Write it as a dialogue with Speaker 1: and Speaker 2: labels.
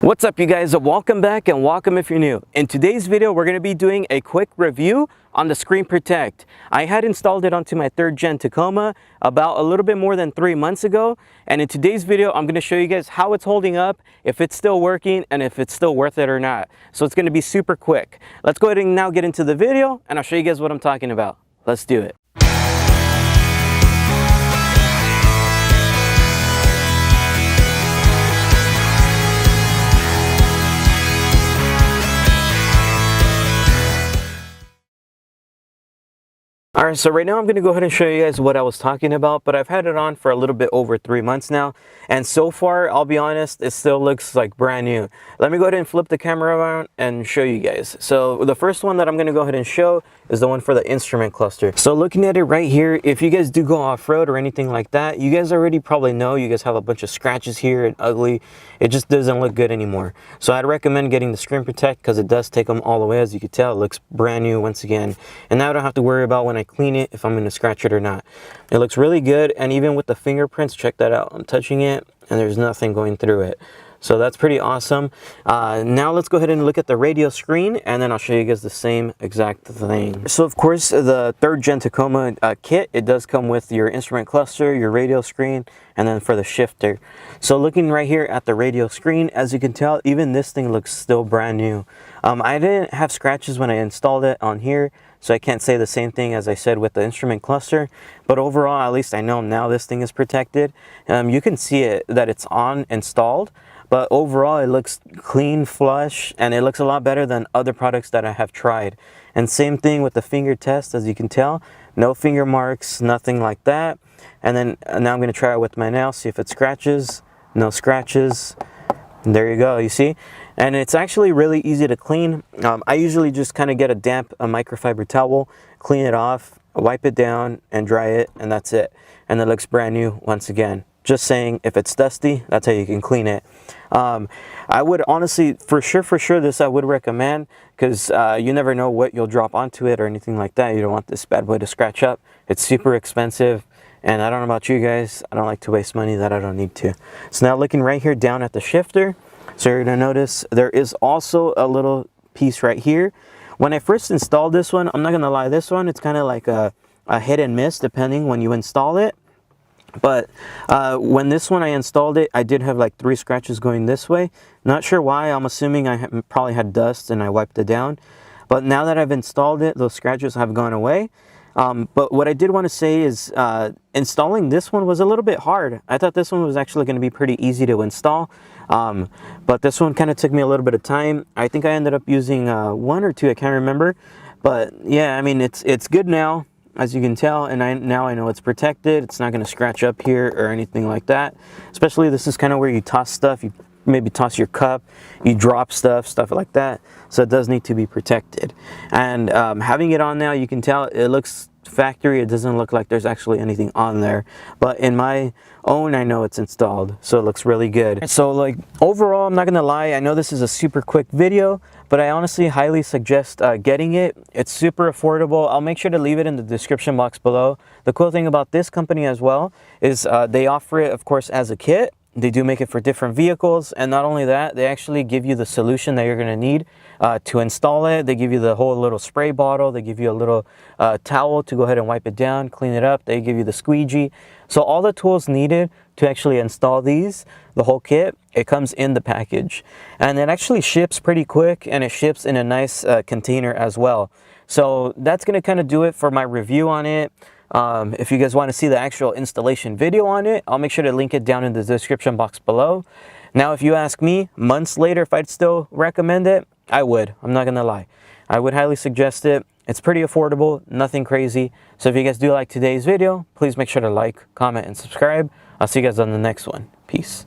Speaker 1: What's up, you guys? Welcome back and welcome if you're new. In today's video, we're going to be doing a quick review on the screen protect. I had installed it onto my 3rd gen Tacoma about a little bit more than 3 months ago. And in today's video, I'm going to show you guys how it's holding up, if it's still working, and if it's still worth it or not. So it's going to be super quick. Let's go ahead and now get into the video and I'll show you guys what I'm talking about. Let's do it. Alright, so right now I'm going to go ahead and show you guys what I was talking about, but I've had it on for a little bit over 3 months now, and so far, I'll be honest, it still looks like brand new. Let me go ahead and flip the camera around and show you guys. So the first one that I'm going to go ahead and show is the one for the instrument cluster. So looking at it right here, if you guys do go off-road or anything like that, you guys already probably know you guys have a bunch of scratches here and ugly. It just doesn't look good anymore. So I'd recommend getting the screen protect because it does take them all the way. As you can tell, it looks brand new once again. And now I don't have to worry about when I clean it if I'm going to scratch it or not. It looks really good, and even with the fingerprints, check that out. I'm touching it and there's nothing going through it. So that's pretty awesome. Now let's go ahead and look at the radio screen, and then I'll show you guys the same exact thing. So of course, the 3rd gen Tacoma kit, it does come with your instrument cluster, your radio screen, and then for the shifter. So looking right here at the radio screen, as you can tell, even this thing looks still brand new. I didn't have scratches when I installed it on here, so I can't say the same thing as I said with the instrument cluster, but overall, at least I know now this thing is protected. You can see it that it's on installed, but overall it looks clean, flush, and it looks a lot better than other products that I have tried. And same thing with the finger test, as you can tell, no finger marks, nothing like that. And then now I'm going to try it with my nail, see if it scratches. No scratches. And there you go, you see? And it's actually really easy to clean. I usually just kind of get a damp microfiber towel, clean it off, wipe it down, and dry it, and that's it. And it looks brand new once again. Just saying, if it's dusty, that's how you can clean it. I would honestly, for sure, this I would recommend, because you never know what you'll drop onto it or anything like that. You don't want this bad boy to scratch up. It's super expensive, and I don't know about you guys, I don't like to waste money that I don't need to. So now looking right here down at the shifter, so you're gonna notice there is also a little piece right here. When I first installed this one, I'm not gonna lie, this one, it's kind of like a hit and miss depending when you install it. But when this one I installed it, I did have like 3 scratches going this way. Not sure why. I'm assuming I probably had dust and I wiped it down. But now that I've installed it, those scratches have gone away. But what I did want to say is installing this one was a little bit hard. I thought this one was actually going to be pretty easy to install. But this one kind of took me a little bit of time. I think I ended up using 1 or 2, I can't remember. But yeah, I mean, it's good now, as you can tell, and now I know it's protected. It's not going to scratch up here or anything like that. Especially, this is kind of where you toss stuff. You maybe toss your cup, you drop stuff like that. So it does need to be protected. And having it on now, you can tell it looks factory. It doesn't look like there's actually anything on there. But in my own, I know it's installed, so it looks really good. So like overall, I'm not gonna lie, I know this is a super quick video, but I honestly highly suggest getting it. It's super affordable. I'll make sure to leave it in the description box below. The cool thing about this company as well is they offer it, of course, as a kit. They do make it for different vehicles, and not only that, they actually give you the solution that you're going to need to install it. They give you the whole little spray bottle. They give you a little towel to go ahead and wipe it down, clean it up. They give you the squeegee. So all the tools needed to actually install these, the whole kit, it comes in the package. And it actually ships pretty quick, and it ships in a nice container as well. So that's going to kind of do it for my review on it. If you guys want to see the actual installation video on it, I'll make sure to link it down in the description box below. Now, if you ask me months later if I'd still recommend it, I would. I'm not going to lie. I would highly suggest it. It's pretty affordable, nothing crazy. So if you guys do like today's video, please make sure to like, comment, and subscribe. I'll see you guys on the next one. Peace.